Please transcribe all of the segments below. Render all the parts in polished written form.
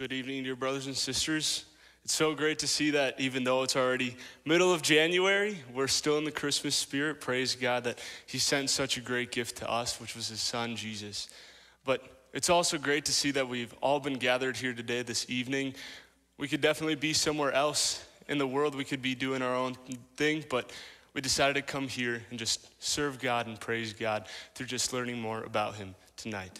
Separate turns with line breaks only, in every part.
Good evening, dear brothers and sisters. It's so great to see that even though it's already middle of January, we're still in the Christmas spirit. Praise God that he sent such a great gift to us, which was his son, Jesus. But it's also great to see that we've all been gathered here today, this evening. We could definitely be somewhere else in the world. We could be doing our own thing, but we decided to come here and just serve God and praise God through just learning more about him tonight.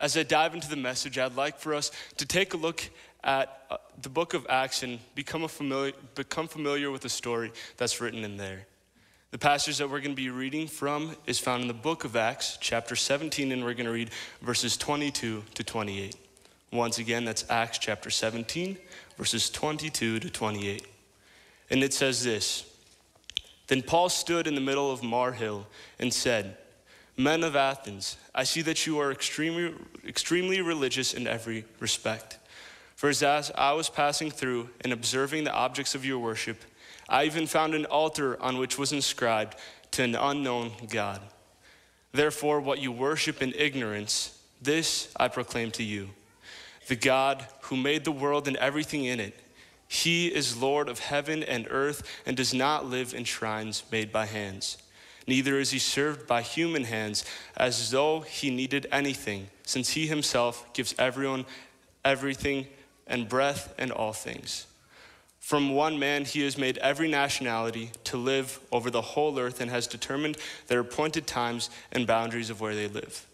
As I dive into the message, I'd like for us to take a look at the book of Acts and become familiar with the story that's written in there. The passage that we're going to be reading from is found in the book of Acts, chapter 17, and we're going to read verses 22 to 28. Once again, that's Acts chapter 17, verses 22 to 28. And it says this: Then Paul stood in the middle of Mar Hill and said, "Men of Athens, I see that you are extremely religious in every respect. For as I was passing through and observing the objects of your worship, I even found an altar on which was inscribed to an unknown God. Therefore, what you worship in ignorance, this I proclaim to you. The God who made the world and everything in it, he is Lord of heaven and earth and does not live in shrines made by hands. Neither is he served by human hands as though he needed anything, since he himself gives everyone everything and breath and all things. From one man he has made every nationality to live over the whole earth and has determined their appointed times and boundaries of where they live.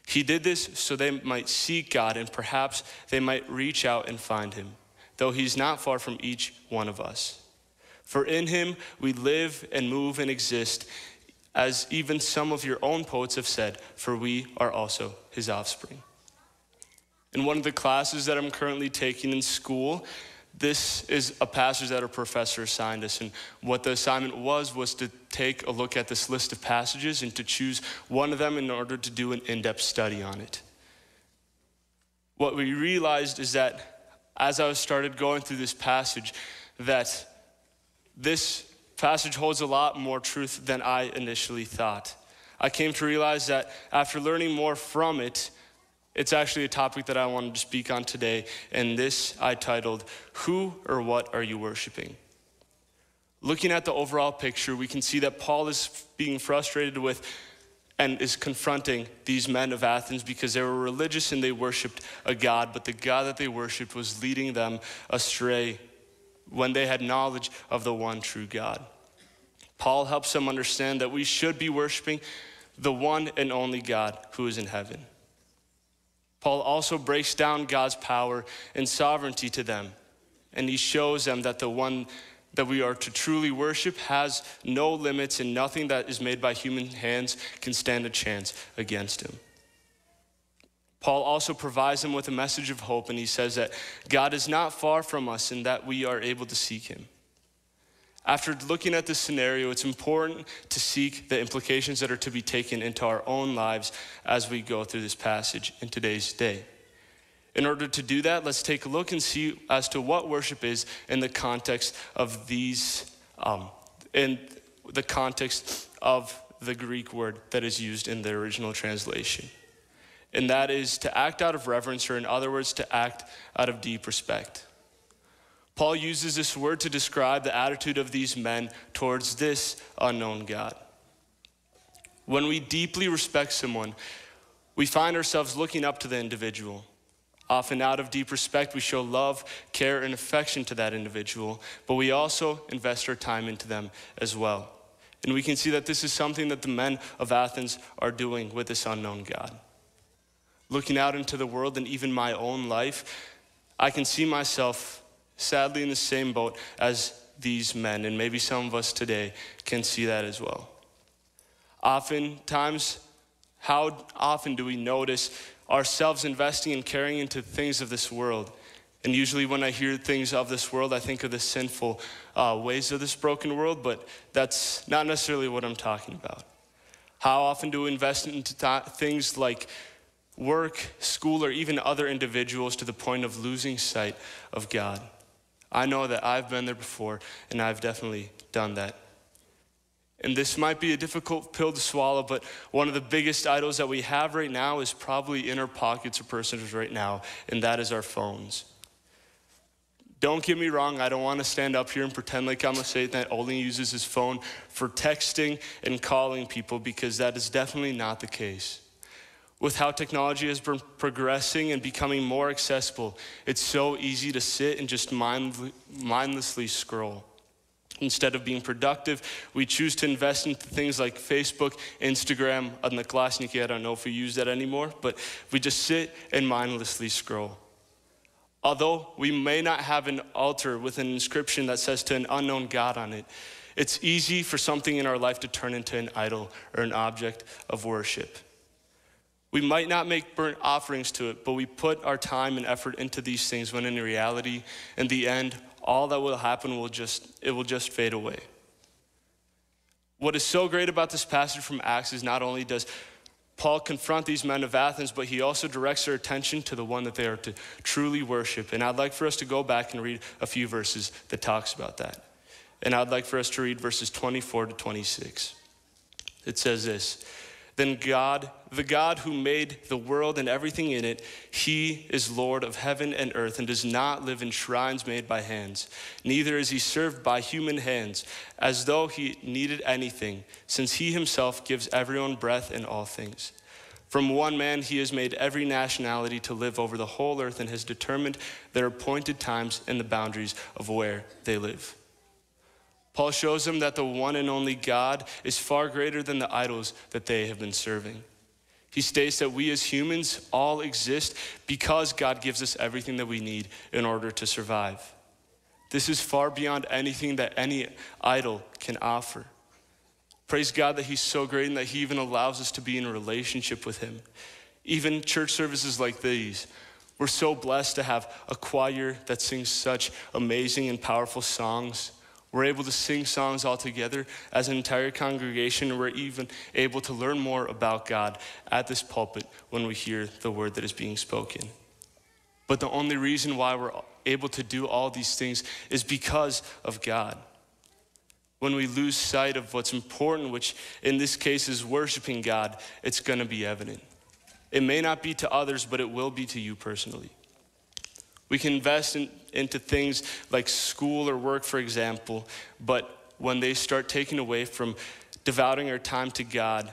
He did this so they might seek God and perhaps they might reach out and find him, though he's not far from each one of us. For in him we live and move and exist, as even some of your own poets have said, for we are also his offspring." In one of the classes that I'm currently taking in school, this is a passage that a professor assigned us, and what the assignment was to take a look at this list of passages and to choose one of them in order to do an in-depth study on it. What we realized is that as I started going through this passage, that this passage holds a lot more truth than I initially thought. I came to realize that after learning more from it, it's actually a topic that I wanted to speak on today, and this I titled, "Who or What Are You Worshiping?" Looking at the overall picture, we can see that Paul is being frustrated with and is confronting these men of Athens because they were religious and they worshiped a God, but the God that they worshiped was leading them astray when they had knowledge of the one true God. Paul helps them understand that we should be worshiping the one and only God who is in heaven. Paul also breaks down God's power and sovereignty to them, and he shows them that the one that we are to truly worship has no limits, and nothing that is made by human hands can stand a chance against him. Paul also provides them with a message of hope, and he says that God is not far from us and that we are able to seek him. After looking at this scenario, it's important to seek the implications that are to be taken into our own lives as we go through this passage in today's day. In order to do that, let's take a look and see as to what worship is in the context of the Greek word that is used in the original translation. And that is to act out of reverence, or in other words, to act out of deep respect. Paul uses this word to describe the attitude of these men towards this unknown God. When we deeply respect someone, we find ourselves looking up to the individual. Often out of deep respect, we show love, care, and affection to that individual, but we also invest our time into them as well. And we can see that this is something that the men of Athens are doing with this unknown God. Looking out into the world and even my own life, I can see myself sadly in the same boat as these men, and maybe some of us today can see that as well. Oftentimes, how often do we notice ourselves investing and caring into things of this world? And usually when I hear things of this world, I think of the sinful ways of this broken world, but that's not necessarily what I'm talking about. How often do we invest into things like work, school, or even other individuals to the point of losing sight of God? I know that I've been there before, and I've definitely done that. And this might be a difficult pill to swallow, but one of the biggest idols that we have right now is probably in our pockets or purses right now, and that is our phones. Don't get me wrong, I don't want to stand up here and pretend like I'm a Satan that only uses his phone for texting and calling people, because that is definitely not the case. With how technology has been progressing and becoming more accessible, it's so easy to sit and just mindlessly scroll. Instead of being productive, we choose to invest into things like Facebook, Instagram, Odnoklassniki. I don't know if we use that anymore, but we just sit and mindlessly scroll. Although we may not have an altar with an inscription that says to an unknown God on it, it's easy for something in our life to turn into an idol or an object of worship. We might not make burnt offerings to it, but we put our time and effort into these things when in reality, in the end, all that will happen will just fade away. What is so great about this passage from Acts is not only does Paul confront these men of Athens, but he also directs their attention to the one that they are to truly worship. And I'd like for us to go back and read a few verses that talks about that. And I'd like for us to read verses 24 to 26. It says this: "Then God, the God who made the world and everything in it, he is Lord of heaven and earth and does not live in shrines made by hands. Neither is he served by human hands as though he needed anything, since he himself gives everyone breath in all things. From one man he has made every nationality to live over the whole earth and has determined their appointed times and the boundaries of where they live." Paul shows them that the one and only God is far greater than the idols that they have been serving. He states that we as humans all exist because God gives us everything that we need in order to survive. This is far beyond anything that any idol can offer. Praise God that he's so great and that he even allows us to be in a relationship with him. Even church services like these, we're so blessed to have a choir that sings such amazing and powerful songs. We're able to sing songs all together as an entire congregation, and we're even able to learn more about God at this pulpit when we hear the word that is being spoken. But the only reason why we're able to do all these things is because of God. When we lose sight of what's important, which in this case is worshiping God, it's going to be evident. It may not be to others, but it will be to you personally. We can invest into things like school or work, for example, but when they start taking away from devoting our time to God,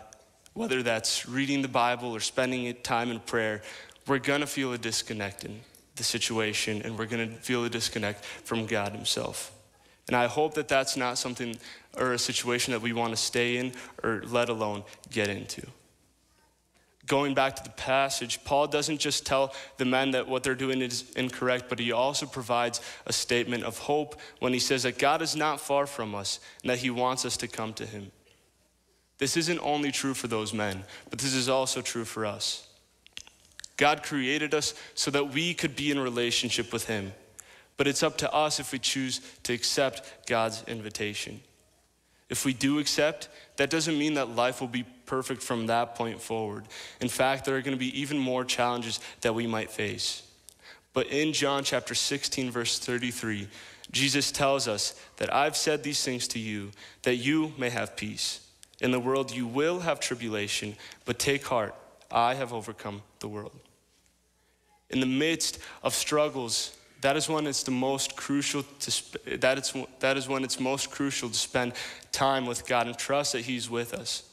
whether that's reading the Bible or spending time in prayer, we're gonna feel a disconnect in the situation, and we're gonna feel a disconnect from God himself. And I hope that that's not something or a situation that we wanna stay in or let alone get into. Going back to the passage, Paul doesn't just tell the men that what they're doing is incorrect, but he also provides a statement of hope when he says that God is not far from us and that he wants us to come to him. This isn't only true for those men, but this is also true for us. God created us so that we could be in relationship with him, but it's up to us if we choose to accept God's invitation. If we do accept, that doesn't mean that life will be perfect from that point forward. In fact, there are going to be even more challenges that we might face. But in John chapter 16, verse 33, Jesus tells us that I've said these things to you, that you may have peace. In the world you will have tribulation, but take heart, I have overcome the world. In the midst of struggles, that is when it's most crucial to spend time with God and trust that he's with us.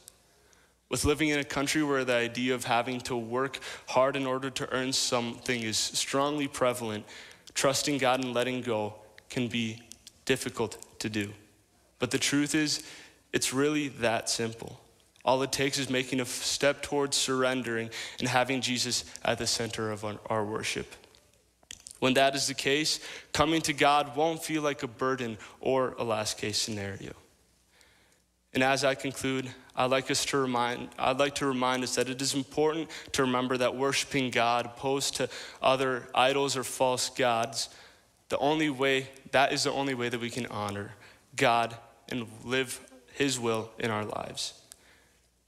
With living in a country where the idea of having to work hard in order to earn something is strongly prevalent, trusting God and letting go can be difficult to do. But the truth is, it's really that simple. All it takes is making a step towards surrendering and having Jesus at the center of our worship. When that is the case, coming to God won't feel like a burden or a last case scenario. And as I conclude, I'd like to remind us that it is important to remember that worshiping God opposed to other idols or false gods, that is the only way that we can honor God and live his will in our lives.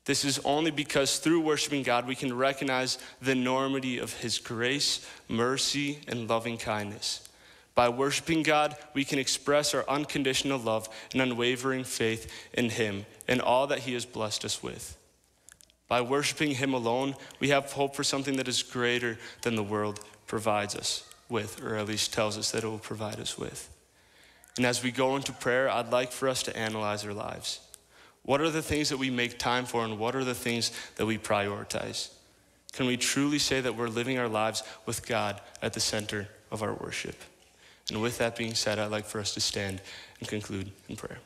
This is only because through worshiping God, we can recognize the enormity of his grace, mercy, and loving kindness. By worshiping God, we can express our unconditional love and unwavering faith in him and all that he has blessed us with. By worshiping him alone, we have hope for something that is greater than the world provides us with, or at least tells us that it will provide us with. And as we go into prayer, I'd like for us to analyze our lives. What are the things that we make time for, and what are the things that we prioritize? Can we truly say that we're living our lives with God at the center of our worship? And with that being said, I'd like for us to stand and conclude in prayer.